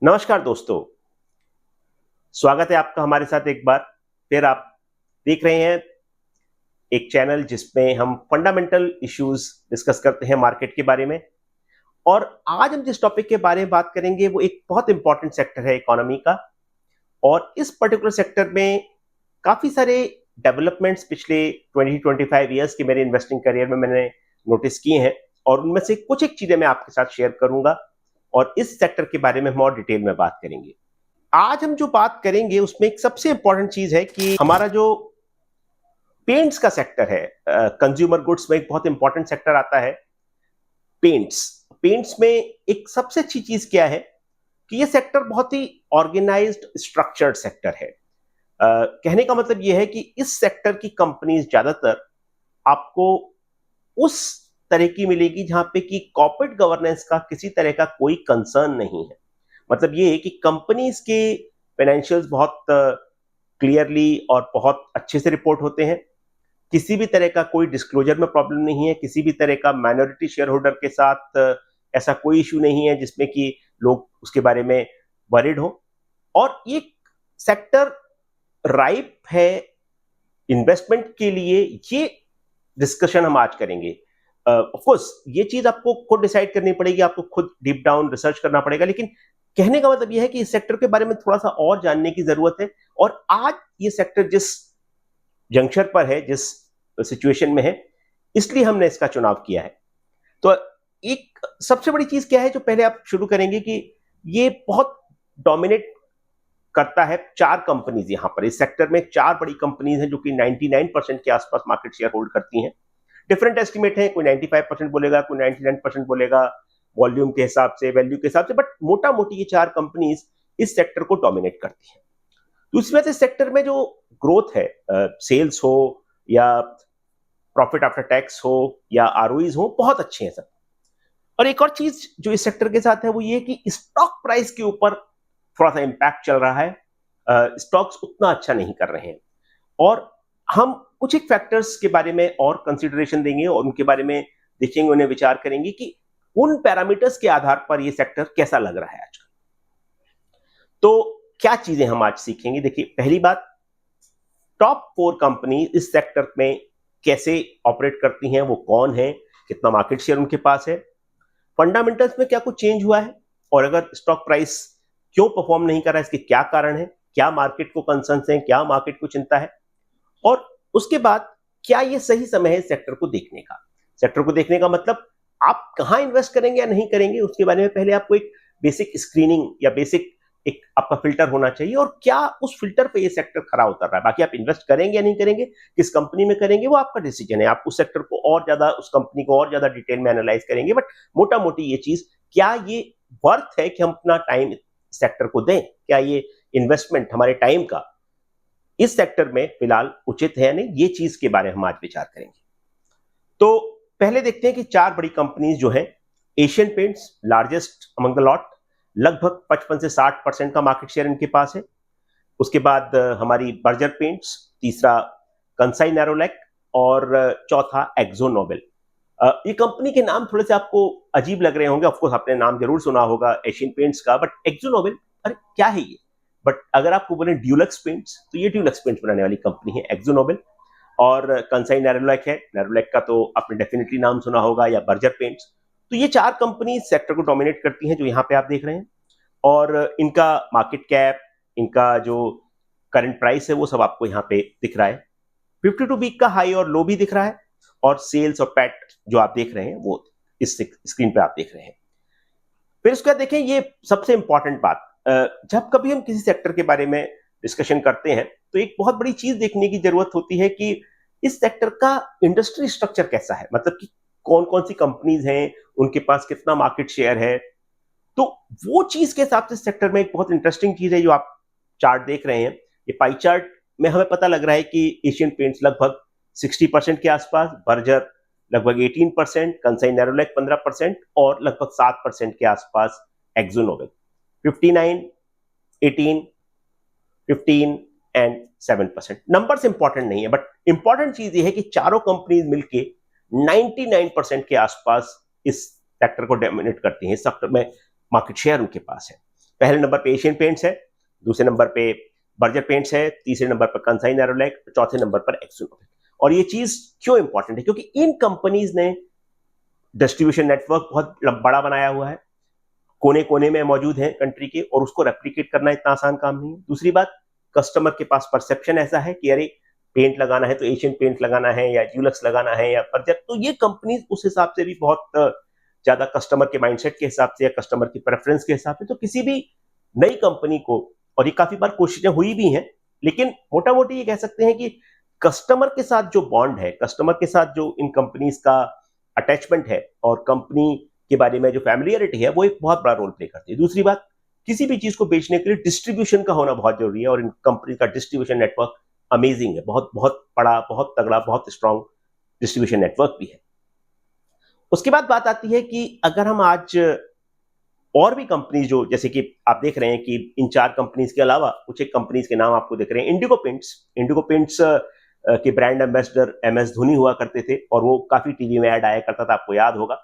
नमस्कार दोस्तों। स्वागत है आपका हमारे साथ एक बार फिर। आप देख रहे हैं एक चैनल जिसमें हम फंडामेंटल इश्यूज डिस्कस करते हैं मार्केट के बारे में। और आज हम जिस टॉपिक के बारे में बात करेंगे वो एक बहुत इंपॉर्टेंट सेक्टर है इकोनॉमी का। और इस पर्टिकुलर सेक्टर में काफी सारे डेवलपमेंट्स पिछले 20-25 ईयर्स के मेरे इन्वेस्टिंग करियर में मैंने नोटिस किए हैं, और उनमें से कुछ एक चीजें मैं आपके साथ शेयर करूंगा और इस सेक्टर के बारे में हम और डिटेल में बात करेंगे। आज हम जो बात करेंगे उसमें एक सबसे इंपॉर्टेंट चीज है कि हमारा जो पेंट्स का सेक्टर है, कंज्यूमर गुड्स में एक बहुत इंपॉर्टेंट सेक्टर आता है पेंट्स। पेंट्स में एक सबसे अच्छी चीज क्या है कि ये सेक्टर बहुत ही ऑर्गेनाइज्ड स्ट्रक्चर्ड सेक्टर है। कहने का मतलब ये है कि इस सेक्टर की कंपनीज ज्यादातर आपको उस तरह की मिलेगी जहां पे कि कॉर्पोरेट गवर्नेंस का किसी तरह का कोई कंसर्न नहीं है। मतलब ये है कि कंपनीज के फाइनेंशियल्स बहुत क्लियरली और बहुत अच्छे से रिपोर्ट होते हैं। किसी भी तरह का कोई डिस्क्लोजर में प्रॉब्लम नहीं है, किसी भी तरह का माइनॉरिटी शेयर होल्डर के साथ ऐसा कोई इशू नहीं है जिसमें कि लोग उसके बारे में वरिड हो। और ये सेक्टर राइप है इन्वेस्टमेंट के लिए। ये डिस्कशन हम आज करेंगे। ऑफ कोर्स ये चीज आपको खुद डिसाइड करनी पड़ेगी, आपको खुद डीप डाउन रिसर्च करना पड़ेगा, लेकिन कहने का मतलब यह है कि इस सेक्टर के बारे में थोड़ा सा और जानने की जरूरत है। और आज ये सेक्टर जिस जंक्शन पर है, जिस सिचुएशन में है, इसलिए हमने इसका चुनाव किया है। तो एक सबसे बड़ी चीज क्या है जो पहले आप शुरू करेंगे कि ये बहुत डोमिनेट करता है चार कंपनीज। यहां पर इस सेक्टर में चार बड़ी कंपनीज हैं जो कि 99% के आसपास मार्केट शेयर होल्ड करती हैं। डिफरेंट एस्टिमेट है, कोई 95% बोलेगा, कोई 99% बोलेगा, वॉल्यूम के हिसाब से, वैल्यू के हिसाब से, बट मोटा मोटी ये चार कंपनीज इस सेक्टर को डोमिनेट करती हैं। दूसरी बात, इस सेक्टर में जो ग्रोथ है, सेल्स हो या प्रॉफिट आफ्टर टैक्स हो या आरओईज हो, बहुत अच्छे हैं सब। और एक और चीज जो इस सेक्टर के साथ है वो ये कि स्टॉक प्राइस के ऊपर थोड़ा सा इंपैक्ट चल रहा है। स्टॉक्स उतना अच्छा नहीं कर रहे हैं, और हम कुछ एक फैक्टर्स के बारे में और कंसिडरेशन देंगे और उनके बारे में देखेंगे, उन्हें विचार करेंगे कि उन पैरामीटर्स के आधार पर ये सेक्टर कैसा लग रहा है आजकल। तो क्या चीजें हम आज सीखेंगे? देखिए, पहली बात, टॉप 4 कंपनी इस सेक्टर में कैसे ऑपरेट करती हैं, वो कौन है, कितना मार्केट शेयर उनके पास है, फंडामेंटल्स में क्या कुछ चेंज हुआ है, और अगर स्टॉक प्राइस क्यों परफॉर्म नहीं कर रहा है, इसके क्या कारण है, क्या मार्केट को कंसर्न्स हैं, क्या मार्केट को चिंता है, और उसके बाद क्या ये सही समय है सेक्टर को देखने का। सेक्टर को देखने का मतलब आप कहां इन्वेस्ट करेंगे या नहीं करेंगे, उसके बारे में पहले आपको एक बेसिक स्क्रीनिंग या बेसिक एक आपका फिल्टर होना चाहिए, और क्या उस फिल्टर पे ये सेक्टर खरा उतर रहा है। बाकी आप इन्वेस्ट करेंगे या नहीं करेंगे, किस कंपनी में करेंगे, वो आपका डिसीजन है। आप उस सेक्टर को और ज्यादा, उस कंपनी को और ज्यादा डिटेल में एनालाइज करेंगे, बट मोटा मोटी ये चीज, क्या ये वर्थ है कि हम अपना टाइम सेक्टर को दें, क्या ये इन्वेस्टमेंट हमारे टाइम का इस सेक्टर में फिलहाल उचित है या नहीं, ये चीज के बारे में हम आज विचार करेंगे। तो पहले देखते हैं कि चार बड़ी कंपनीज जो है, Asian paints largest among the lot, लगभग 55 से 60% का मार्केट शेयर इनके पास है। उसके बाद हमारी बर्जर पेंट्स, तीसरा कंसाई नैरोलैक, और चौथा एक्जो नोबेल। ये कंपनी के नाम थोड़े से आपको अजीब लग रहे होंगे, ऑफकोर्स आपने नाम जरूर सुना होगा एशियन पेंट्स का, बट एक्जो नोबेल, अरे क्या है ये। बट अगर आपको बोले ड्यूलक्स पेंट्स, तो ये ड्यूलक्स पेंट्स बनाने वाली कंपनी है एक्जो नोबेल। और कंसाई नैरोलैक है, नैरोलैक का तो आपने डेफिनेटली नाम सुना होगा, या बर्जर पेंट्स। तो ये चार कंपनी सेक्टर को डोमिनेट करती हैं जो यहाँ पे आप देख रहे हैं, और इनका मार्केट कैप, इनका जो करंट प्राइस है, वो सब आपको यहाँ पे दिख रहा है। 52 वीक का हाई और लो भी दिख रहा है, और सेल्स और पैट जो आप देख रहे हैं वो इस स्क्रीन पे आप देख रहे हैं। फिर उसके बाद देखें, ये सबसे इंपॉर्टेंट बात, जब कभी हम किसी सेक्टर के बारे में डिस्कशन करते हैं तो एक बहुत बड़ी चीज देखने की जरूरत होती है कि इस सेक्टर का इंडस्ट्री स्ट्रक्चर कैसा है, मतलब कि कौन कौन सी कंपनीज हैं, उनके पास कितना मार्केट शेयर है। तो वो चीज के हिसाब से सेक्टर में एक बहुत इंटरेस्टिंग चीज है जो आप चार्ट देख रहे हैं। ये पाई चार्ट में हमें पता लग रहा है कि एशियन पेंट्स लगभग 60% के आसपास, बर्जर लगभग 18%, कंसाई नैरोलैक 15%, और लगभग 7% के आसपास exo Nobel. 59, 18, 15 and 7%। Numbers important नहीं है, बट इंपॉर्टेंट चीज ये है कि चारों कंपनीज मिलके 99% के आसपास इस सेक्टर को डोमिनेट करती हैं। इस सेक्टर में मार्केट शेयर उनके पास है। पहले नंबर पे एशियन पेंट्स है, दूसरे नंबर पे बर्जर पेंट्स है, तीसरे नंबर पर कंसाई नेरोलैक, चौथे नंबर पर एक्सो नोबेल। और ये चीज क्यों इंपॉर्टेंट है? क्योंकि इन कंपनीज ने डिस्ट्रीब्यूशन नेटवर्क बहुत बड़ा बनाया हुआ है, कोने कोने में मौजूद है कंट्री के, और उसको रेप्लिकेट करना इतना आसान काम नहीं है। दूसरी बात, कस्टमर के पास परसेप्शन ऐसा है कि अरे पेंट लगाना है तो एशियन पेंट लगाना है या ड्यूलक्स लगाना है या बर्जर, तो ये कंपनीज उस हिसाब से भी बहुत ज्यादा कस्टमर के माइंडसेट के हिसाब से या कस्टमर की प्रेफरेंस के हिसाब से, तो किसी भी नई कंपनी को, और ये काफी बार कोशिशें हुई भी हैं, लेकिन मोटा मोटी ये कह सकते हैं कि कस्टमर के साथ जो बॉन्ड है, कस्टमर के साथ जो इन कंपनीज का अटैचमेंट है और कंपनी के बारे में जो फैमिलियरिटी है, वो एक बहुत बड़ा रोल प्ले करती है। दूसरी बात, किसी भी चीज को बेचने के लिए डिस्ट्रीब्यूशन का होना बहुत जरूरी है, और इन कंपनी का डिस्ट्रीब्यूशन नेटवर्क अमेजिंग है, बहुत बहुत बड़ा, बहुत तगड़ा, बहुत स्ट्रांग डिस्ट्रीब्यूशन नेटवर्क भी है। उसके बाद बात आती है कि अगर हम आज और भी कंपनीज जो, जैसे कि आप देख रहे हैं कि इन 4 कंपनीज के अलावा कुछ एक कंपनीज के नाम आपको दिख रहे हैं। इंडिगो पेंट्स के ब्रांड एम्बेसडर MS धोनी हुआ करते थे, और वो काफी टीवी में ऐड आया करता था, आपको याद होगा।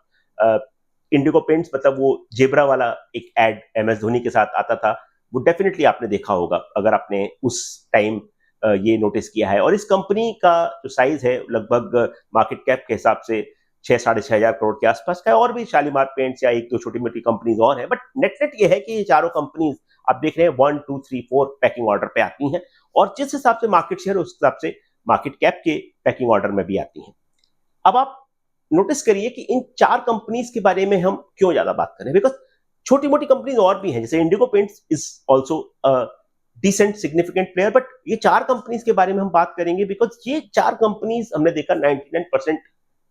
इंडिगो पेंट्स मतलब वो जेब्रा वाला एक ऐड MS धोनी के साथ आता था, वो डेफिनेटली आपने देखा होगा अगर आपने उस टाइम ये नोटिस किया है। और इस कंपनी का जो साइज है लगभग मार्केट कैप के हिसाब से 6-6.5 हजार करोड़ के आसपास का है, और भी शालीमार पेंट्स या एक दो छोटी मोटी कंपनीज और है, बट नेट ये है कि ये चारों कंपनीज आप देख रहे हैं 1, 2, 3, 4 पैकिंग ऑर्डर पे आती हैं, और जिस हिसाब से मार्केट शेयर उस हिसाब से मार्केट कैप के पैकिंग ऑर्डर में भी आती हैं। अब आप नोटिस करिए कि इन 4 कंपनीज के बारे में हम क्यों ज्यादा बात करें, बिकॉज छोटी मोटी कंपनीज और भी हैं, जैसे Indigo Paints is also decent significant player, but ये 4 कंपनीज के बारे में हम बात करेंगे बिकॉज ये 4 कंपनीज हमने देखा 99%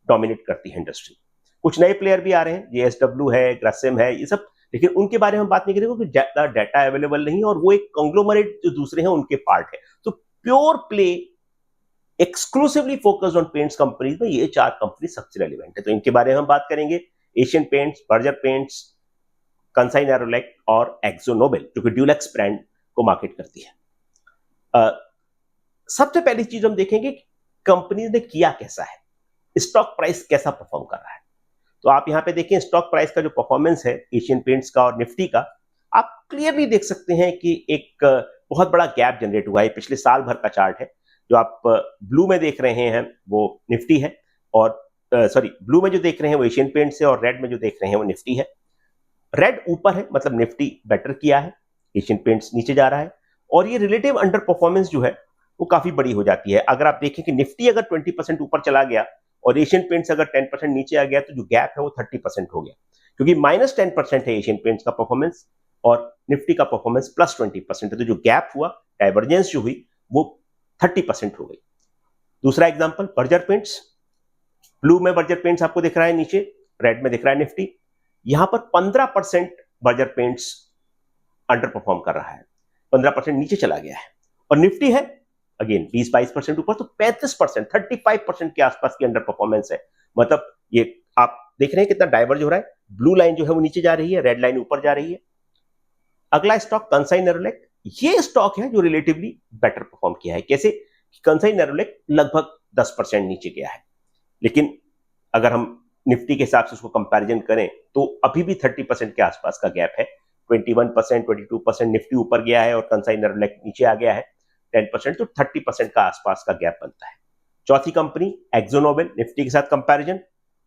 डोमिनेट करती है इंडस्ट्री। कुछ नए प्लेयर भी आ रहे हैं, JSW है, ग्रासिम है, ये सब, लेकिन उनके बारे में हम बात नहीं करेंगे क्योंकि ज्यादा डाटा अवेलेबल नहीं, और वो एक कंग्लोमरेट जो दूसरे हैं उनके पार्ट है। तो pure play exclusively focused on paints companies में ये 4 कंपनी सबसे रेलिवेंट है, तो इनके बारे में हम बात करेंगे। Asian paints, Berger paints, Kansai Nerolac और एक्सो नोबेल, जो कि ड्यूलक्स ब्रांड को मार्केट करती है। सबसे पहली चीज हम देखेंगे कंपनीज ने किया कैसा है, स्टॉक प्राइस कैसा परफॉर्म कर रहा है। तो आप यहां पे देखें स्टॉक प्राइस का जो परफॉर्मेंस है एशियन पेंट्स का और निफ्टी का, आप क्लियरली देख सकते हैं कि एक बहुत बड़ा गैप जनरेट हुआ है। पिछले साल भर का चार्ट है, जो आप ब्लू में देख रहे हैं वो निफ्टी है, और ब्लू में जो देख रहे हैं वो एशियन पेंट्स है, और रेड में जो देख रहे हैं वो निफ्टी है। रेड ऊपर है, मतलब निफ्टी बेटर किया है, एशियन पेंट्स नीचे जा रहा है, और ये रिलेटिव अंडर परफॉर्मेंस जो है वो काफी बड़ी हो जाती है। अगर आप देखें कि निफ्टी अगर 20% ऊपर चला गया और एशियन पेंट्स अगर 10% नीचे आ गया, तो जो गैप है वो 30% हो गया, क्योंकि -10% है एशियन पेंट्स का परफॉर्मेंस और निफ्टी का परफॉर्मेंस +20% है, तो जो गैप हुआ, डाइवर्जेंस जो हुई, वो 30% हो गई। दूसरा एग्जांपल बर्जर पेंट्स, ब्लू में बर्जर पेंट्स आपको दिख रहा है नीचे, रेड में दिख रहा है निफ्टी। यहां पर 15% बर्जर पेंट्स अंडर परफॉर्म कर रहा है, 15% नीचे चला गया है, और निफ्टी है अगेन 20-22% ऊपर, तो 35%, 35% के आसपास की अंडर परफॉर्मेंस है। मतलब ये आप देख रहे हैं कितना डाइवर्ज हो रहा है, ब्लू लाइन जो है वो नीचे जा रही है, रेड लाइन ऊपर जा रही है। अगला स्टॉक कंसाई नेरोलैक, ये स्टॉक है जो रिलेटिवली बेटर परफॉर्म किया है। कैसे? कंसाई नेरोलैक लगभग 10% नीचे गया है, लेकिन अगर हम निफ्टी के हिसाब से उसको कंपैरिजन करें तो अभी भी 30% के आसपास का गैप है। 21%, 22% निफ्टी ऊपर गया है और कंसाई नेरोलैक नीचे आ गया है 10%, तो 30% का आसपास का गैप बनता है। चौथी कंपनी एक्सो नोबेल, निफ्टी के साथ कंपैरिजन,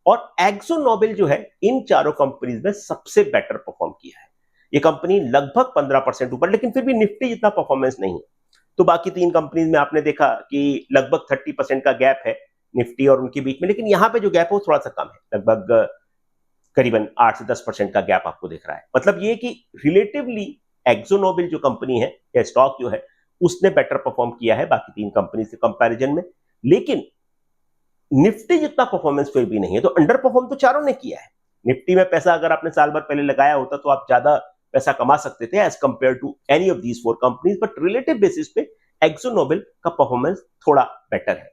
और एक्सो नोबेल जो है इन चारों कंपनीज में सबसे बेटर परफॉर्म किया है। ये कंपनी लगभग 15% ऊपर, लेकिन फिर भी निफ्टी जितना परफॉर्मेंस नहीं है। तो बाकी 3 कंपनीज में आपने देखा कि लगभग 30% का गैप है निफ्टी और उनके बीच में, लेकिन यहां पे जो गैप है वो थोड़ा सा कम है, लगभग करीबन 8 से 10% का गैप आपको दिख रहा है। मतलब ये कि रिलेटिवली एक्सो नोबेल जो कंपनी है या स्टॉक जो है उसने बेटर परफॉर्म किया है बाकी 3 कंपनी से कंपैरिजन में, लेकिन निफ्टी जितना परफॉर्मेंस फिर भी नहीं है। तो अंडर परफॉर्म तो चारों ने किया है। निफ्टी में पैसा अगर आपने साल भर पहले लगाया होता तो आप ज्यादा पैसा कमा सकते थे as compared to any of these 4 companies, but relative basis पे एक्सो नोबेल का परफॉर्मेंस थोड़ा बेटर है।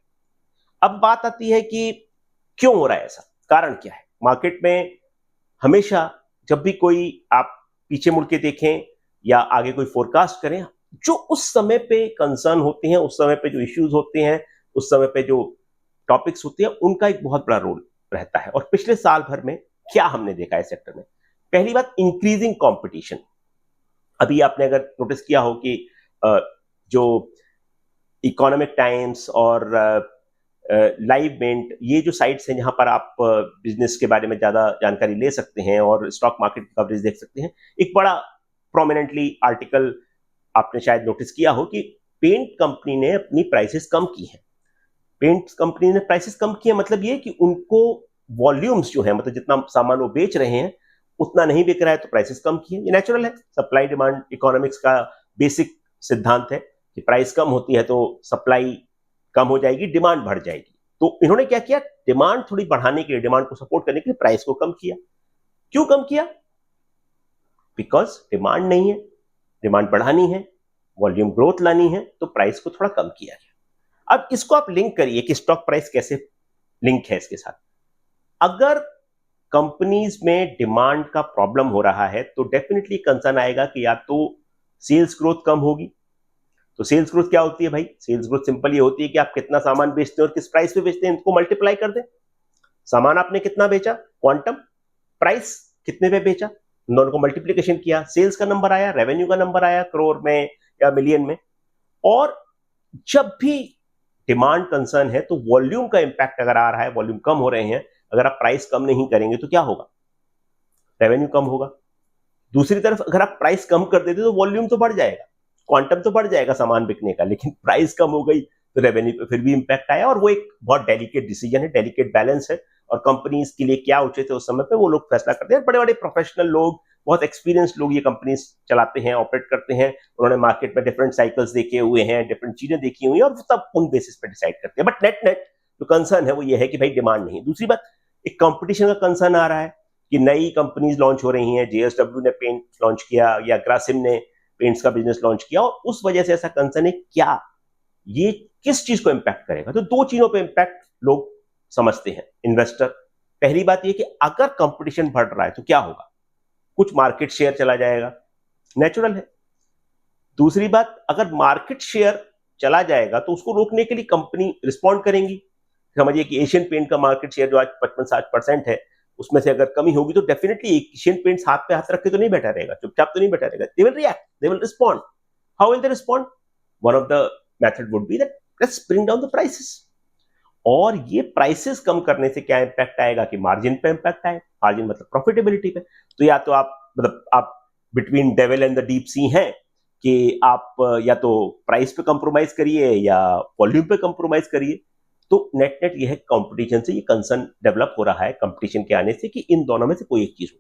अब बात आती है कि क्यों हो रहा है ऐसा, कारण क्या है। मार्केट में हमेशा जब भी कोई आप पीछे मुड़ के देखें या आगे कोई फोरकास्ट करें, जो उस समय पे कंसर्न होते हैं, उस समय पे जो इश्यूज होते हैं, उस समय पे जो टॉपिक्स होते हैं, उनका एक बहुत बड़ा रोल रहता है। और पिछले साल भर में क्या हमने देखा है सेक्टर में, पहली बात इंक्रीजिंग कंपटीशन। अभी आपने अगर नोटिस किया हो कि जो इकोनॉमिक टाइम्स और लाइव मिंट, ये जो साइट्स हैं जहां पर आप बिजनेस के बारे में ज्यादा जानकारी ले सकते हैं और स्टॉक मार्केट कवरेज देख सकते हैं, एक बड़ा प्रोमिनेंटली आर्टिकल आपने शायद नोटिस किया हो कि पेंट कंपनी ने अपनी प्राइसेस कम की हैं। पेंट कंपनी ने प्राइसेस कम की है, मतलब ये कि उनको वॉल्यूम्स जो है, मतलब जितना सामान वो बेच रहे हैं उतना नहीं बिक रहा है, तो प्राइसेस कम की है। ये नेचुरल है, सप्लाई डिमांड इकोनॉमिक्स का बेसिक सिद्धांत है कि प्राइस कम होती है तो सप्लाई कम हो जाएगी, डिमांड बढ़ जाएगी। तो इन्होंने क्या किया, डिमांड थोड़ी बढ़ाने के लिए, डिमांड को सपोर्ट करने के लिए प्राइस को कम किया। क्यों कम किया? बिकॉज डिमांड नहीं है, डिमांड बढ़ानी है, वॉल्यूम ग्रोथ लानी है, तो प्राइस को थोड़ा कम किया गया। अब इसको आप लिंक करिए कि स्टॉक प्राइस कैसे लिंक है इसके साथ। अगर कंपनीज में डिमांड का प्रॉब्लम हो रहा है तो डेफिनेटली कंसर्न आएगा कि या तो सेल्स ग्रोथ कम होगी। तो सेल्स ग्रोथ क्या होती है भाई? सेल्स ग्रोथ सिंपल ये होती है कि आप कितना सामान बेचते हैं और किस प्राइस पे बेचते हैं, इनको मल्टीप्लाई कर दें। सामान आपने कितना बेचा, क्वांटम, प्राइस कितने पे बेचा, दोनों को मल्टीप्लीकेशन किया, सेल्स का नंबर आया, रेवेन्यू का नंबर आया, करोड़ में या मिलियन में। और जब भी डिमांड कंसर्न है तो वॉल्यूम का इंपैक्ट अगर आ रहा है, वॉल्यूम कम हो रहे हैं, अगर आप प्राइस कम नहीं करेंगे तो क्या होगा? रेवेन्यू कम होगा। दूसरी तरफ अगर आप प्राइस कम कर देते तो वॉल्यूम तो बढ़ जाएगा, क्वांटम तो बढ़ जाएगा सामान बिकने का, लेकिन प्राइस कम हो गई तो रेवेन्यू पे फिर भी इंपैक्ट आया। और वो एक बहुत डेलिकेट डिसीजन है, डेलिकेट बैलेंस है, और कंपनीज के लिए क्या उचित है उस समय पे वो लोग फैसला करते हैं। बड़े बड़े प्रोफेशनल लोग, बहुत एक्सपीरियंस लोग ये कंपनीज चलाते हैं, ऑपरेट करते हैं, उन्होंने मार्केट में डिफरेंट साइकिल्स देखे हुए हैं, डिफरेंट चीजें देखी हुई हैं, और तब उन बेसिस पे डिसाइड करते हैं। बट नेट नेट जो कंसर्न है वो ये है कि भाई डिमांड नहीं। दूसरी बात, एक कंपटीशन का कंसर्न आ रहा है कि नई कंपनीज लॉन्च हो रही हैं, जेएसडब्ल्यू ने पेंट लॉन्च किया या ग्रासिम ने पेंट्स का बिजनेस लॉन्च किया, और उस वजह से ऐसा कंसर्न है। क्या ये किस चीज को इंपैक्ट करेगा? तो दो चीजों पे इंपैक्ट लोग समझते हैं, इन्वेस्टर। पहली बात ये कि अगर कंपटीशन बढ़ रहा है तो क्या होगा? कुछ मार्केट शेयर चला जाएगा, नेचुरल है। दूसरी बात, अगर मार्केट शेयर चला जाएगा तो उसको रोकने के लिए कंपनी रिस्पॉन्ड करेंगी। समझिए कि एशियन पेंट का मार्केट शेयर जो आज 55-60% है, उसमें से अगर कमी होगी तो डेफिनेटली एशियन पेंट्स हाथ पे हाथ रख के तो नहीं बैठा रहेगा, चुपचाप तो नहीं बैठा रहेगा। They will react, they will respond. How will they respond? One of the method would be that let's bring down the prices. और ये प्राइसेस कम करने से क्या इंपैक्ट आएगा कि मार्जिन पे इंपैक्ट आए। मार्जिन मतलब प्रॉफिटेबिलिटी पे। तो या तो आप मतलब आप between devil and the deep sea हैं कि आप या तो प्राइस पे कंप्रोमाइज करिए या वॉल्यूम पे कंप्रोमाइज करिए। तो नेट नेट ये है, कंपटीशन से ये कंसर्न डेवलप हो रहा है, कंपटीशन के आने से, कि इन दोनों में से कोई एक चीज हो।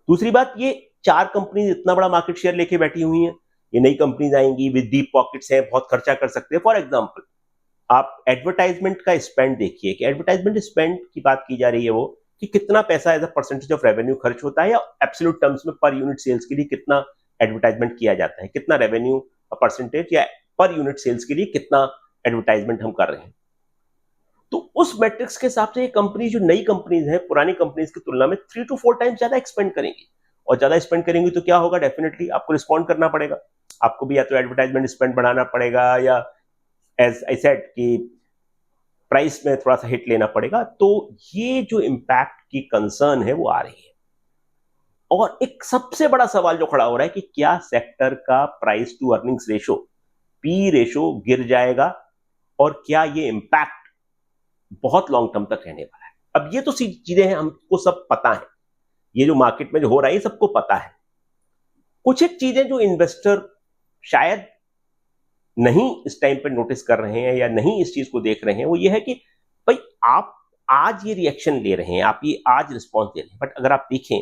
दूसरी बात, ये चार कंपनी इतना बड़ा मार्केट शेयर लेके बैठी हुई हैं, ये नई कंपनीज आएंगी विद डीप पॉकेट्स हैं, बहुत खर्चा कर सकते हैं। फॉर एग्जांपल, आप एडवर्टाइजमेंट का स्पेंड देखिए कि एडवर्टाइजमेंट स्पेंड की बात की जा रही है वो कि कितना पैसा as a percentage of revenue खर्च होता है, या एब्सोल्यूट टर्म्स में पर यूनिट सेल्स के लिए कितना एडवर्टाइजमेंट किया जाता है, कितना रेवेन्यू परसेंटेज या पर यूनिट सेल्स के लिए कितना एडवर्टाइजमेंट हम कर रहे हैं। तो उस मैट्रिक्स के हिसाब से ये कंपनी, जो नई कंपनीज हैं, पुरानी कंपनीज की तुलना में 3 to 4 टाइम्स ज्यादा एक्सपेंड करेंगी। और ज्यादा स्पेंड करेंगी तो क्या होगा? डेफिनेटली आपको रिस्पॉन्ड करना पड़ेगा। आपको भी या तो एडवर्टाइजमेंट स्पेंड बढ़ाना पड़ेगा, या एज आई सेड कि प्राइस में थोड़ा सा हिट लेना पड़ेगा। तो ये जो इंपैक्ट की कंसर्न है वो आ रही है। और एक सबसे बड़ा सवाल जो खड़ा हो रहा है कि क्या सेक्टर का price to earnings ratio, P ratio गिर जाएगा, और क्या ये इंपैक्ट बहुत लॉन्ग टर्म तक रहने वाला है? अब ये तो चीजें हैं, हमको सब पता है, ये जो मार्केट में जो हो रहा है ये सबको पता है। कुछ एक चीजें जो इन्वेस्टर शायद नहीं इस टाइम पे नोटिस कर रहे हैं या नहीं इस चीज को देख रहे हैं, वो ये है कि भाई आप आज ये रिएक्शन ले रहे हैं, आप ये आज रिस्पॉन्स दे रहे हैं, बट अगर आप देखें,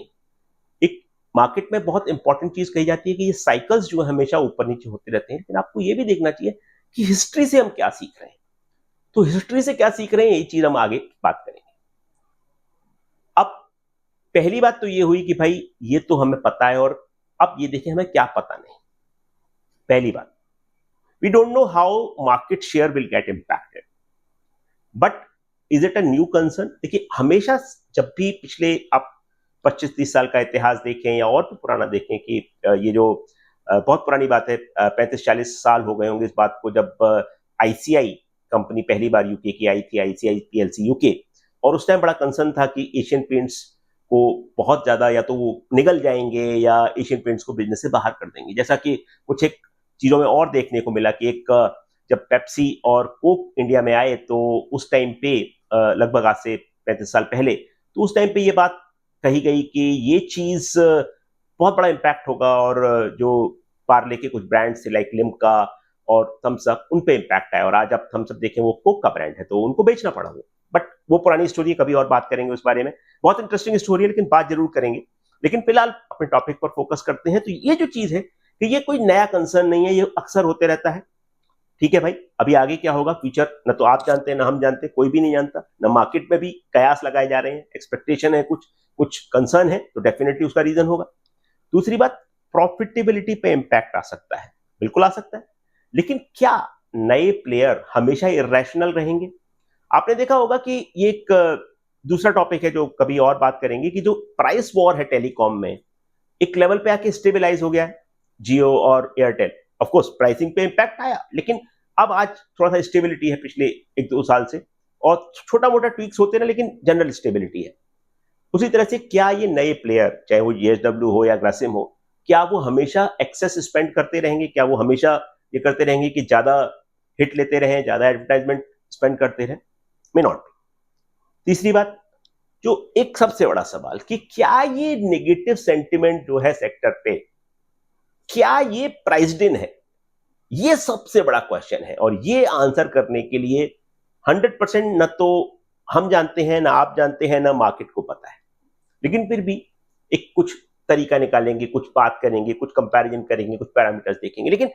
एक मार्केट में बहुत इंपॉर्टेंट चीज कही जाती है कि ये साइकिल्स जो हमेशा ऊपर नीचे होते रहते हैं, लेकिन आपको ये भी देखना चाहिए कि हिस्ट्री से हम क्या सीख रहे हैं। तो हिस्ट्री से क्या सीख रहे हैं, ये चीज हम आगे बात करेंगे। अब पहली बात तो ये हुई कि भाई ये तो हमें पता है, और अब ये देखें हमें क्या पता नहीं। पहली बात, we don't know how market share will get impacted, but is it a new concern? देखिए, हमेशा जब भी पिछले आप 25-30 साल का इतिहास देखें या और भी पुराना देखें कि ये जो बहुत पुरानी बात है, 35-40 साल हो गए होंगे इस बात को, जब आईसीआई कंपनी पहली बार यूके की आई थी, आईसीआई पीएलसी यूके, और उस टाइम बड़ा कंसर्न था कि एशियन पेंट्स को बहुत ज्यादा या तो वो निगल जाएंगे या एशियन पेंट्स को बिजनेस से बाहर कर देंगे। जैसा कि कुछ एक चीजों में और देखने को मिला कि एक जब पेप्सी और कोक इंडिया में आए तो उस टाइम पे लगभग आज से 35 साल पहले, तो उस टाइम पे ये बात कही गई कि ये चीज बहुत बड़ा इम्पैक्ट होगा और जो पार्ले के कुछ ब्रांड्स थे लाइक लिम्का और थम्स अप, उन पे इम्पैक्ट आया और आज आप थम्स अप देखें वो कोक का ब्रांड है तो उनको बेचना पड़ा वो। बट वो पुरानी स्टोरी है, कभी और बात करेंगे उस बारे में, बहुत इंटरेस्टिंग स्टोरी है, लेकिन बात जरूर करेंगे। लेकिन फिलहाल अपने टॉपिक पर फोकस करते हैं। तो ये जो चीज है कि ये कोई नया कंसर्न नहीं है, ये अक्सर होते रहता है। ठीक है भाई, अभी आगे क्या होगा फ्यूचर न तो आप जानते हैं ना हम जानते, कोई भी नहीं जानता, न मार्केट में भी कयास लगाए जा रहे हैं, एक्सपेक्टेशन है, कुछ कंसर्न है तो डेफिनेटली उसका रीजन होगा। दूसरी बात, प्रॉफिटेबिलिटी पे इंपैक्ट आ सकता है, बिल्कुल आ सकता है, लेकिन क्या नए प्लेयर हमेशा इरेशनल रहेंगे? आपने देखा होगा कि ये एक दूसरा टॉपिक है जो कभी और बात करेंगे कि जो प्राइस वॉर है टेलीकॉम में एक लेवल पे आके स्टेबलाइज हो गया है। जियो और एयरटेल ऑफ कोर्स प्राइसिंग पे इंपैक्ट आया, लेकिन अब आज थोड़ा सा स्टेबिलिटी है पिछले 1-2 साल से, और छोटा मोटा ट्वीक्स होते हैं लेकिन जनरल स्टेबिलिटी है। उसी तरह से क्या ये नए प्लेयर, चाहे वो JSW हो या ग्रासिम हो, क्या वो हमेशा एक्सेस स्पेंड करते रहेंगे? क्या वो हमेशा ये करते रहेंगे कि ज्यादा हिट लेते रहें, ज्यादा एडवर्टाइजमेंट स्पेंड करते रहें? May not be. तीसरी बात, जो एक सबसे बड़ा सवाल कि क्या ये नेगेटिव सेंटिमेंट जो है सेक्टर पे, क्या ये प्राइस्ड इन है? ये सबसे बड़ा क्वेश्चन है और ये आंसर करने के लिए 100% न तो हम जानते हैं, ना आप जानते हैं, ना मार्केट को पता है, लेकिन फिर भी एक कुछ तरीका निकालेंगे, कुछ बात करेंगे, कुछ कंपैरिजन करेंगे, कुछ पैरामीटर्स देखेंगे। लेकिन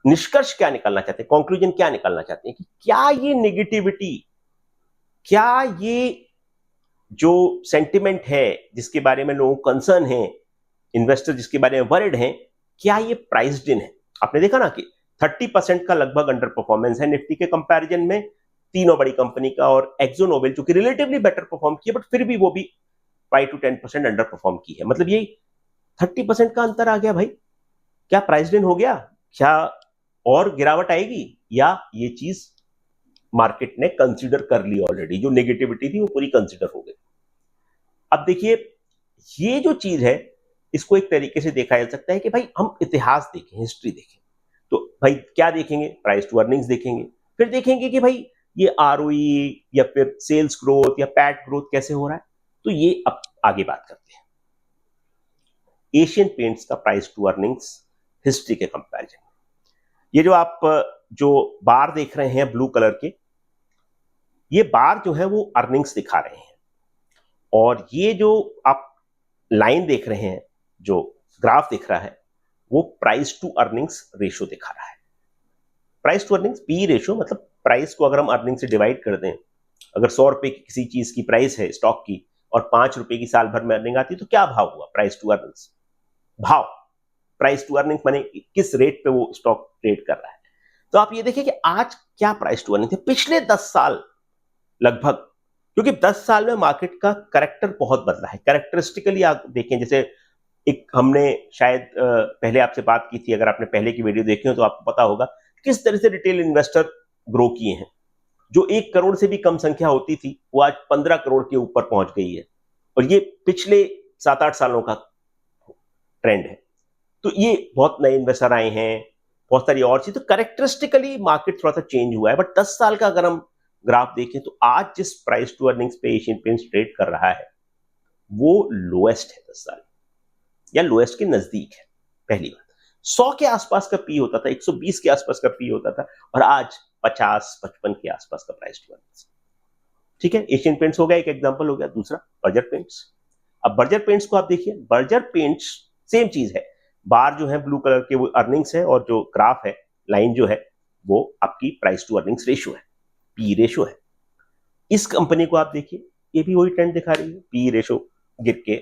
निष्कर्ष क्या निकालना चाहते हैं, कंक्लूजन क्या निकालना चाहते हैं कि क्या ये नेगेटिविटी, क्या ये जो सेंटिमेंट है जिसके बारे में लोगों को कंसर्न है, इन्वेस्टर जिसके बारे में वरिड हैं, क्या ये प्राइस्ड इन है? आपने देखा ना कि 30% का लगभग अंडर परफॉर्मेंस है निफ्टी के कंपैरिजन में तीनों बड़ी कंपनी का, और एक्सो नोबेल जो कि रिलेटिवली बेटर परफॉर्म की है, बट फिर भी वो भी 5 to 10% अंडर परफॉर्म की है। मतलब ये 30% का अंतर आ गया भाई। क्या प्राइस्ड इन हो गया? क्या और गिरावट आएगी, या ये चीज मार्केट ने कंसीडर कर ली ऑलरेडी? जो नेगेटिविटी थी वो पूरी कंसीडर हो गई। अब देखिए, ये जो चीज है इसको एक तरीके से देखा जा सकता है कि भाई हम इतिहास देखें, हिस्ट्री देखें, तो भाई क्या देखेंगे? प्राइस टू अर्निंग्स देखेंगे, फिर देखेंगे कि भाई ये ROE या फिर सेल्स ग्रोथ या पैट ग्रोथ कैसे हो रहा है। तो ये अब आगे बात करते हैं एशियन पेंट्स का प्राइस टू अर्निंग्स हिस्ट्री के कंपैरिजन में। ये जो आप जो बार देख रहे हैं ब्लू कलर के, ये बार जो है वो अर्निंग्स दिखा रहे हैं, और ये जो आप लाइन देख रहे हैं, जो ग्राफ दिख रहा है, वो प्राइस टू अर्निंग्स रेशियो दिखा रहा है। Price to earnings P ratio, मतलब प्राइस को अगर हम अर्निंग से डिवाइड कर दें, अगर 100 रुपए की किसी चीज की प्राइस है स्टॉक की और 5 रुपए की साल भर में अर्निंग आती है, तो क्या भाव हुआ? प्राइस टू अर्निंग्स भाव। प्राइस टू अर्निंग्स माने किस रेट पे वो स्टॉक ट्रेड कर रहा है। तो आप ये देखिए कि आज क्या प्राइस टू अर्निंग है पिछले 10 साल लगभग, क्योंकि 10 साल में मार्केट का कैरेक्टर बहुत बदला है। कैरेक्टरिस्टिकली आप देखें, जैसे एक हमने शायद पहले आपसे बात की थी, अगर आपने पहले की वीडियो देखी हो तो आपको पता होगा किस तरह से रिटेल इन्वेस्टर ग्रो किए हैं। जो 1 करोड़ से भी कम संख्या होती थी वो आज 15 करोड़ के ऊपर पहुंच गई है, और ये पिछले 7-8 सालों का ट्रेंड है। तो ये बहुत नए इन्वेस्टर आए हैं, बहुत सारी और चीज, तो कैरेक्टरिस्टिकली मार्केट थोड़ा सा चेंज हुआ है। बट 10 साल का अगर हम ग्राफ देखें तो आज जिस प्राइस टू अर्निंग्स पे एशियन पेंट्स ट्रेड कर रहा है वो लोएस्ट है 10 साल, या लोएस्ट के नजदीक है। पहली बात, 100 के आसपास का पी होता था, 120 के आसपास का पी होता था, और आज 50-55 के आसपास का प्राइस टू अर्निंग्स। ठीक है, एशियन पेंट्स हो गया, एक एग्जांपल हो गया। दूसरा बर्जर पेंट्स। अब बर्जर पेंट्स को आप देखिए, बर्जर पेंट्स सेम चीज है, बार जो है ब्लू कलर के वो अर्निंग्स है, और जो ग्राफ है, लाइन जो है, वो आपकी प्राइस टू अर्निंग्स रेशियो है, पी रेशियो है। इस कंपनी को आप देखिए, ये भी वही ट्रेंड दिखा रही है, पी रेशियो गिर के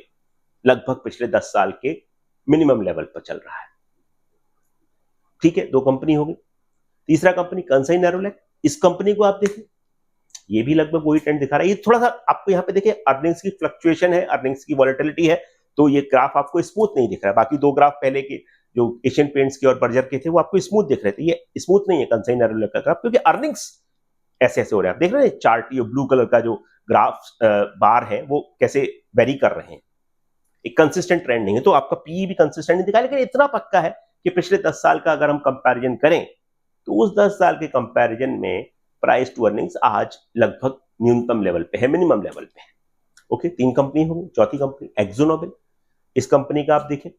लगभग पिछले 10 साल के मिनिमम लेवल पर चल रहा है। ठीक है, 2 कंपनी हो गई। तीसरा कंपनी कंसाई नेरोलैक, इस कंपनी को आप देखिए, ये भी लगभग वही ट्रेंड दिखा रहा है। ये थोड़ा सा आपको यहाँ पे देखिए अर्निंग्स की फ्लक्चुएशन है, अर्निंग्स की वॉलेटिलिटी है, तो ये ग्राफ आपको स्मूथ नहीं दिख रहा है। बाकी 2 ग्राफ पहले के जो एशियन पेंट्स के और बर्जर के थे वो आपको स्मूथ दिख रहे थे, ये स्मूथ नहीं है कंसाई नेरोलैक का ग्राफ, क्योंकि अर्निंग्स ऐसे ऐसे हो रहे हैं। आप देख रहे हैं चार्ट, ये ब्लू कलर का जो ग्राफ बार है वो कैसे वेरी कर रहे हैं, एक कंसिस्टेंट ट्रेंड नहीं है, तो आपका पीई भी कंसिस्टेंट नहीं दिखा, लेकिन इतना पक्का है कि पिछले 10 साल का अगर हम कंपैरिजन करें तो उस 10 साल के कंपैरिजन में प्राइस टू अर्निंग्स आज लगभग न्यूनतम लेवल पे है, मिनिमम लेवल पे है। ओके, 3 कंपनी होगी, चौथी कंपनी एक्जो नोबेल, इस कंपनी का आप देखें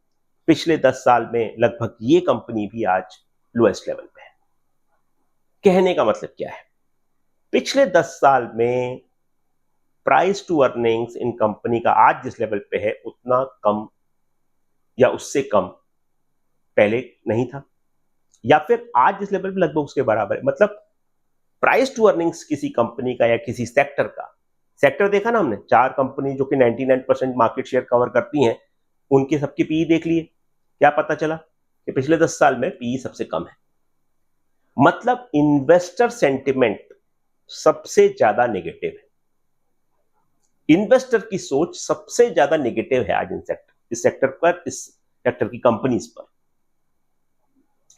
पिछले 10 साल में लगभग ये कंपनी भी आज लोएस्ट लेवल पे है। कहने का मतलब क्या है, पिछले 10 साल में प्राइस टू अर्निंग्स इन कंपनी का आज जिस लेवल पे है उतना कम या उससे कम पहले नहीं था, या फिर आज जिस लेवल पे लगभग उसके बराबर है। मतलब प्राइस टू अर्निंग्स किसी कंपनी का या किसी सेक्टर का, सेक्टर देखा ना हमने, 4 कंपनी जो कि 99% मार्केट शेयर कवर करती हैं, उनके सबके पीई देख लिए, क्या पता चला कि पिछले 10 साल में पीई सबसे कम है। मतलब इन्वेस्टर सेंटिमेंट सबसे ज्यादा नेगेटिव है, इन्वेस्टर की सोच सबसे ज्यादा नेगेटिव है आज इस सेक्टर पर, इस सेक्टर की कंपनीज पर।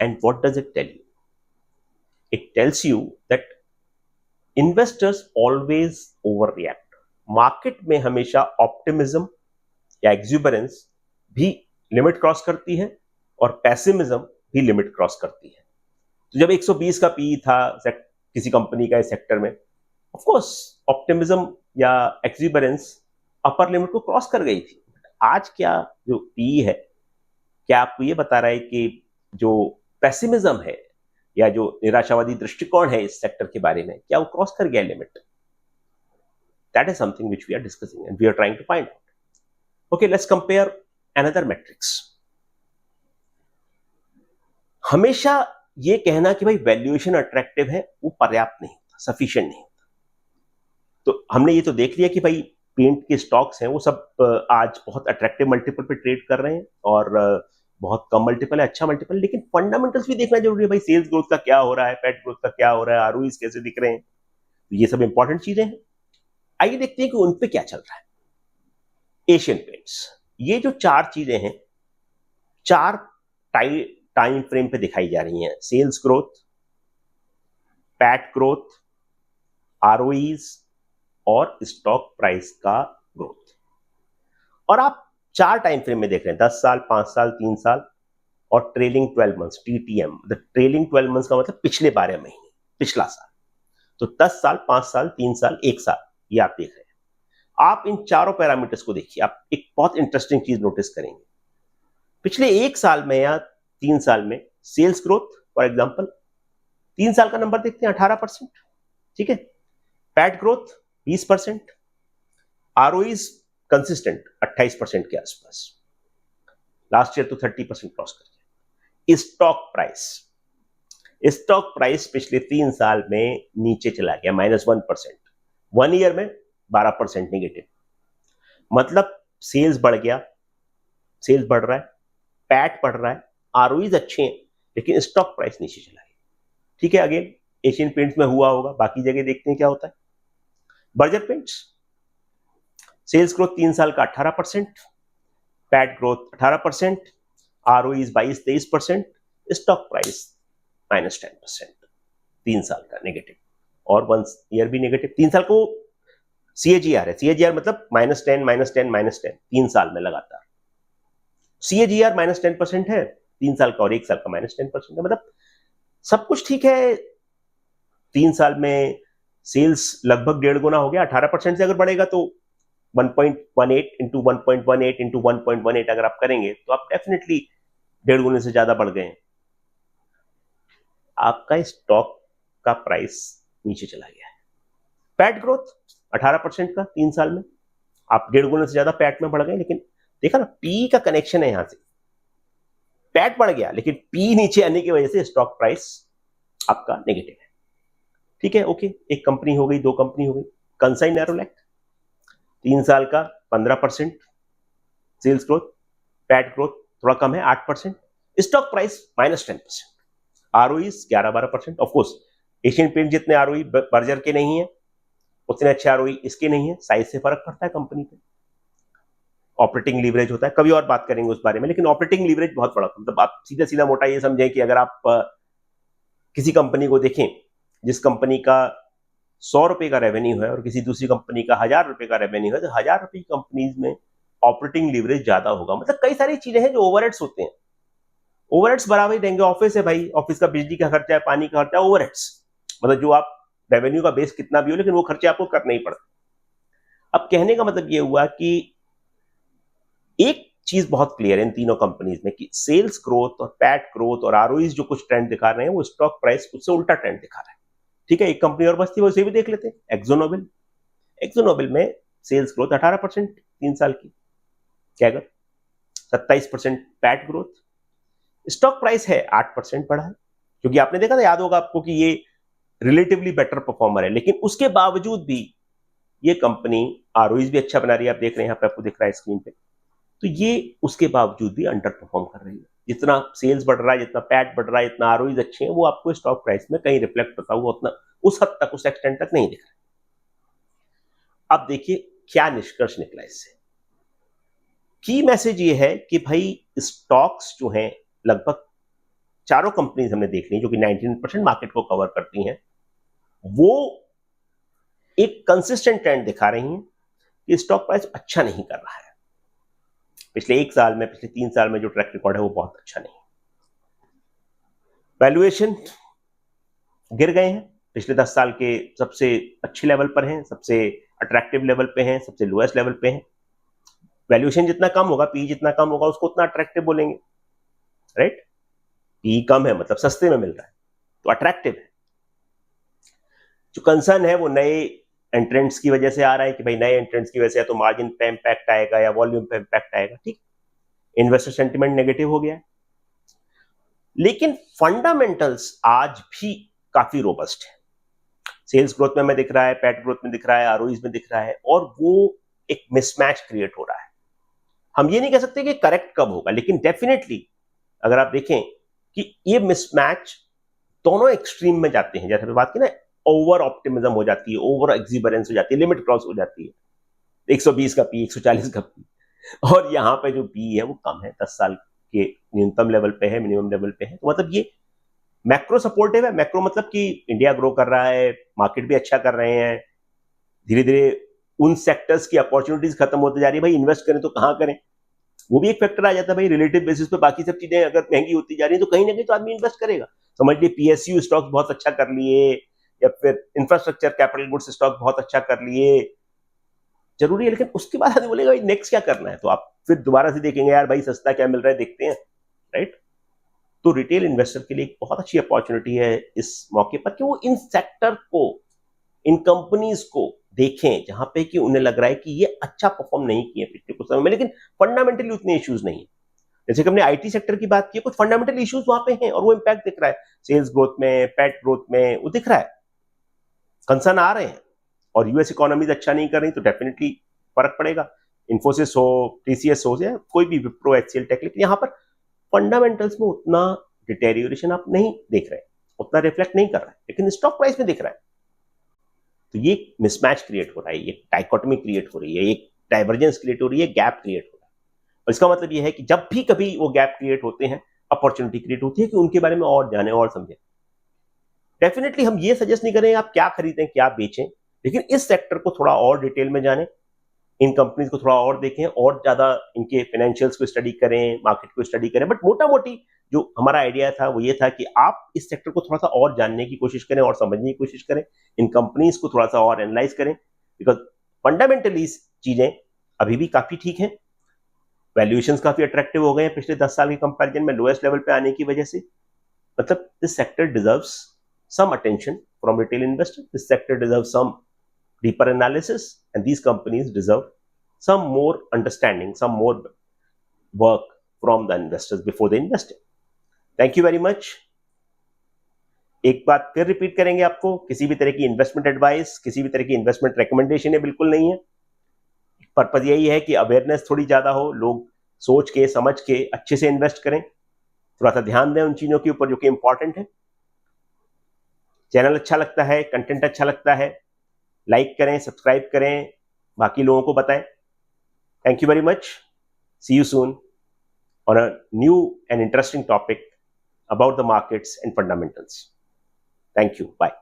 And what does it tell you? It tells you that investors always overreact. Market में हमेशा ऑप्टिमिज्म या एक्सुबरेंस भी लिमिट क्रॉस करती है और पेसिमिज्म भी लिमिट क्रॉस करती है। तो जब 120 का पीई था किसी कंपनी का इस सेक्टर में, ऑफ कोर्स ऑप्टिमिज्म या एक्सुबरेंस अपर लिमिट को क्रॉस कर गई थी। आज क्या जो पीई है, क्या आपको ये बता रहा है कि जो पेसिमिज्म है या जो निराशावादी दृष्टिकोण है इस सेक्टर के बारे में, क्या वो क्रॉस कर गया limit? That is something which we are discussing and we are trying to find out. Okay, let's compare another metrics. हमेशा ये कहना कि भाई वैल्यूएशन अट्रैक्टिव है वो पर्याप्त नहीं होता, सफिशिएंट नहीं होता। तो हमने ये तो देख लिया कि भाई पेंट के स्टॉक्स हैं वो सब आज बहुत अट्रैक्टिव मल्टीपल पे ट्रेड कर रहे हैं और बहुत कम मल्टीपल है, अच्छा मल्टीपल, लेकिन फंडामेंटल्स भी देखना जरूरी है। भाई सेल्स ग्रोथ का क्या हो रहा है, पैट ग्रोथ का क्या हो रहा है, आरओईज कैसे दिख रहे हैं, तो ये सब इंपॉर्टेंट चीजें हैं। आइए देखते हैं कि उन पे क्या चल रहा है। एशियन पेंट्स, ये जो 4 चीजें हैं, 4 टाइम फ्रेम पे दिखाई जा रही हैं, सेल्स ग्रोथ, पैट ग्रोथ, आरओईज और स्टॉक प्राइस का ग्रोथ। और आप 4 टाइम फ्रेम में देख रहे हैं, 10 साल, 5 साल, 3 साल और trailing 12 months, TTM. Trailing 12 months का मतलब पिछले 12 महीने, पिछला साल। तो 10 साल, 5 साल, 3 साल, 1 साल, ये आप देख रहे हैं। आप इन चारों पैरामीटर्स को देखिए, आप एक बहुत इंटरेस्टिंग चीज नोटिस करेंगे। पिछले 1 साल में या 3 साल में सेल्स ग्रोथ, फॉर एग्जांपल 3 साल का नंबर देखते हैं 18%, ठीक है। पैट ग्रोथ 20%, आरओईज कंसिस्टेंट 28% के आसपास, लास्ट ईयर तो 30% क्रॉस कर गया। स्टॉक प्राइस पिछले 3 साल में नीचे चला गया, -1%, 1 ईयर में 12% नेगेटिव। मतलब सेल्स बढ़ गया, सेल्स बढ़ रहा है, पैट बढ़ रहा है, आरओईज अच्छे हैं, लेकिन स्टॉक प्राइस नीचे चला गया, ठीक है। अगेन एशियन पेंट्स में हुआ होगा, बाकी जगह देखते हैं क्या होता है। बर्जर पेंट्स, सेल्स ग्रोथ 3 साल का 18%, पैट ग्रोथ 18%, आरओईज 22-23%, स्टॉक प्राइस -10%, 3 साल का नेगेटिव और 1 ईयर भी नेगेटिव। 3 साल को सीएजीआर है, सीएजीआर मतलब -10, -10, -10, 3 साल में लगातार। सीएजीआर -10% है 3 साल का और 1 साल का -10% है। मतलब सब कुछ ठीक है। 3 साल में सेल्स लगभग 1.5 गुना हो गया, 18% से अगर बढ़ेगा तो 1.18 इंटू 1.18 इंटू 1.18 अगर आप करेंगे तो आप डेफिनेटली 1.5 गुने से ज्यादा बढ़ गए हैं। आपका स्टॉक का प्राइस नीचे चला गया है। पैट ग्रोथ 18% का 3 साल में, आप 1.5 गुने से ज्यादा पैट में बढ़ गए, लेकिन देखा ना पी का कनेक्शन है, यहां से पैट बढ़ गया लेकिन पी नीचे आने की वजह से स्टॉक प्राइस आपका नेगेटिव है, ठीक है। ओके, एक कंपनी हो गई, 2 कंपनी हो गई। कंसाइन नैरोलैक 3 साल का 15% सेल्स ग्रोथ, पैट ग्रोथ थोड़ा कम है 8%, stock price -10%, ROEs 11-12%। Of course Asian Paint जितने आरओई बर्जर के नहीं है, उतने अच्छे आरओई इसके नहीं है, साइज से फर्क पड़ता है कंपनी पे। ऑपरेटिंग लीवरेज होता है, कभी और बात करेंगे उस बारे में, लेकिन ऑपरेटिंग लीवरेज बहुत बड़ा, मतलब आप सीधा सीधा मोटा ये समझें कि अगर आप किसी कंपनी को देखें जिस कंपनी का ₹100 का रेवेन्यू है और किसी दूसरी कंपनी का ₹1000 का रेवेन्यू है, तो ₹1000 की कंपनीज में ऑपरेटिंग लीवरेज ज्यादा होगा। मतलब कई सारी चीजें हैं जो ओवरहेड्स होते हैं, ओवरहेड्स बराबर ही देंगे। ऑफिस है भाई, ऑफिस का बिजली का खर्चा है, पानी का खर्चा, ओवरहेड्स, मतलब जो आप रेवेन्यू का बेस कितना भी हो लेकिन वो खर्चे आपको करने ही पड़ते। अब कहने का मतलब ये हुआ कि एक चीज बहुत क्लियर है इन तीनों कंपनीज में कि सेल्स ग्रोथ और पैट ग्रोथ और आरओईज जो कुछ ट्रेंड दिखा रहे हैं वो स्टॉक प्राइस उससे उल्टा ट्रेंड दिखा रहा है। ठीक है, एक कंपनी और बचती है, उसे भी देख लेते हैं, एक्सोनोबिल। एक्सोनोबिल में सेल्स ग्रोथ 18% 3 साल की, CAGR 27% PAT growth, stock price है 8% बढ़ा है, क्योंकि आपने देखा था, याद होगा आपको कि ये रिलेटिवली बेटर परफॉर्मर है, लेकिन उसके बावजूद भी ये कंपनी आरओईज भी अच्छा बना रही है। आप देख रहे हैं यहाँ पे, आपको दिख रहा है स्क्रीन पे, तो ये उसके बावजूद भी अंडर परफॉर्म कर रही है। जितना सेल्स बढ़ रहा है, जितना पैट बढ़ रहा है, जितना आरओईज अच्छे हैं, वो आपको स्टॉक प्राइस में कहीं रिफ्लेक्ट होता हुआ उतना उस हद तक, उस एक्सटेंट तक नहीं दिख रहा। अब देखिए क्या निष्कर्ष निकला इससे। की मैसेज ये है कि भाई स्टॉक्स जो हैं, लगभग चारों कंपनीज हमने देख ली जो कि 19% मार्केट को कवर करती हैं, वो एक कंसिस्टेंट ट्रेंड दिखा रही हैं कि स्टॉक प्राइस अच्छा नहीं कर रहा है। पिछले 1 साल में, पिछले 3 साल में जो ट्रैक रिकॉर्ड है वो बहुत अच्छा नहीं। वैल्यूएशन गिर गए हैं, पिछले 10 साल के सबसे अच्छे लेवल पर हैं, सबसे अट्रैक्टिव लेवल पे हैं, सबसे लोएस्ट लेवल पे हैं। वैल्यूएशन जितना कम होगा, पी जितना कम होगा, उसको उतना अट्रैक्टिव बोलेंगे, राइट? पी कम है मतलब सस्ते में मिल रहा है, तो अट्रैक्टिव है। जो कंसर्न है वो नए एंट्रेंट्स की वजह से आ रहा है कि भाई नए एंट्रेंट्स की वजह से या तो मार्जिन पे इंपैक्ट आएगा या वॉल्यूम पे इंपैक्ट आएगा। ठीक, इन्वेस्टर सेंटिमेंट नेगेटिव हो गया है, लेकिन फंडामेंटल्स आज भी काफी रोबस्ट है। सेल्स ग्रोथ में हमें दिख रहा है, पैट ग्रोथ में दिख रहा है, आरओईज में दिख रहा है, और वो एक मिसमैच क्रिएट हो रहा है। हम ये नहीं कह सकते कि करेक्ट कब होगा, लेकिन डेफिनेटली अगर आप देखें कि ये मिसमैच दोनों एक्सट्रीम में जाते हैं, जैसे बात की ना, ओवर ऑप्टिमिज्म हो जाती है, ओवर एक्सिबरेंस हो जाती है, लिमिट क्रॉस हो जाती है। 120 का पी, 140 का पी, और यहाँ पे जो पी है वो कम है, 10 साल के न्यूनतम लेवल पे है, मिनिमम लेवल पे है। तो मतलब ये मैक्रो सपोर्टिव है। मैक्रो मतलब कि इंडिया ग्रो कर रहा है, मार्केट भी अच्छा कर रहे हैं, धीरे धीरे उन सेक्टर्स की अपॉर्चुनिटीज खत्म होती जा रही है। भाई इन्वेस्ट करें तो कहाँ करें, वो भी एक फैक्टर आ जाता है भाई। रिलेटिव बेसिस पे बाकी सब चीजें अगर महंगी होती जा रही है तो कहीं ना कहीं तो आदमी इन्वेस्ट करेगा। समझ लिए पीएसयू स्टॉक्स बहुत अच्छा कर लिए, या फिर इंफ्रास्ट्रक्चर कैपिटल गुड्स स्टॉक बहुत अच्छा कर लिए, जरूरी है। लेकिन उसके बाद आदमी बोलेगा भाई नेक्स्ट क्या करना है, तो आप फिर दोबारा से देखेंगे, यार भाई सस्ता क्या मिल रहा है, देखते हैं, राइट? तो रिटेल इन्वेस्टर के लिए एक बहुत अच्छी अपॉर्चुनिटी है इस मौके पर कि वो इन सेक्टर को, इन कंपनीज को देखें जहां पे कि उन्हें लग रहा है कि ये अच्छा परफॉर्म नहीं किए पिछले कुछ समय में, लेकिन फंडामेंटली उतने इश्यूज नहीं है। जैसे कि हमने आईटी सेक्टर की बात की, कुछ फंडामेंटल इश्यूज वहां पे हैं और वो इंपैक्ट दिख रहा है सेल्स ग्रोथ में, पैट ग्रोथ में, वो दिख रहा है, कंसर्न आ रहे हैं। और यूएस इकोनॉमीज अच्छा नहीं कर रही तो डेफिनेटली फर्क पड़ेगा, इन्फोसिस हो, टीसीएस हो, या कोई भी विप्रो, एचसीएल टेक। लेकिन यहाँ पर फंडामेंटल्स में उतना डिटेरियोरेशन आप नहीं देख रहे, उतना रिफ्लेक्ट नहीं कर रहा है, लेकिन स्टॉक प्राइस में दिख रहा है। तो ये मिसमैच क्रिएट हो रहा है, ये डाइकोटमी क्रिएट हो रही है, एक डाइवर्जेंस क्रिएट हो रही है, गैप क्रिएट हो रहा है। और इसका मतलब ये है कि जब भी कभी वो गैप क्रिएट होते हैं, अपॉर्चुनिटी क्रिएट होती है कि उनके बारे में और जाने और समझें। डेफिनेटली हम ये सजेस्ट नहीं करें आप क्या खरीदें क्या बेचें, लेकिन इस सेक्टर को थोड़ा और डिटेल में जानें, इन कंपनीज को थोड़ा और देखें, और ज्यादा इनके फाइनेंशियल्स को स्टडी करें, मार्केट को स्टडी करें। बट मोटा मोटी जो हमारा आइडिया था वो ये था कि आप इस सेक्टर को थोड़ा सा और जानने की कोशिश करें और समझने की कोशिश करें, इन कंपनीज को थोड़ा सा और एनालाइज करें, बिकॉज फंडामेंटली चीजें अभी भी काफी ठीक हैं, वैल्यूएशंस काफी अट्रैक्टिव हो गए हैं पिछले 10 साल के कंपैरिजन में, लोएस्ट लेवल पे आने की वजह से। मतलब this sector deserves some attention from retail investors. This sector deserves some deeper analysis, and these companies deserve some more understanding, some more work from the investors before they invest in. Thank you very much. एक बात फिर repeat करेंगे आपको, किसी भी तरह की investment advice, किसी भी तरह की इन्वेस्टमेंट रिकमेंडेशन है बिल्कुल नहीं है। पर्पज यही है कि अवेयरनेस थोड़ी ज्यादा हो, लोग सोच के समझ के अच्छे से इन्वेस्ट करें, थोड़ा सा ध्यान दें उन चीजों के ऊपर जो कि इंपॉर्टेंट है। चैनल अच्छा लगता है, कंटेंट अच्छा लगता है, लाइक करें, सब्सक्राइब करें, बाकी लोगों को बताएं। Thank you very much. See you soon on a new and interesting topic about the markets and fundamentals. Thank you. Bye.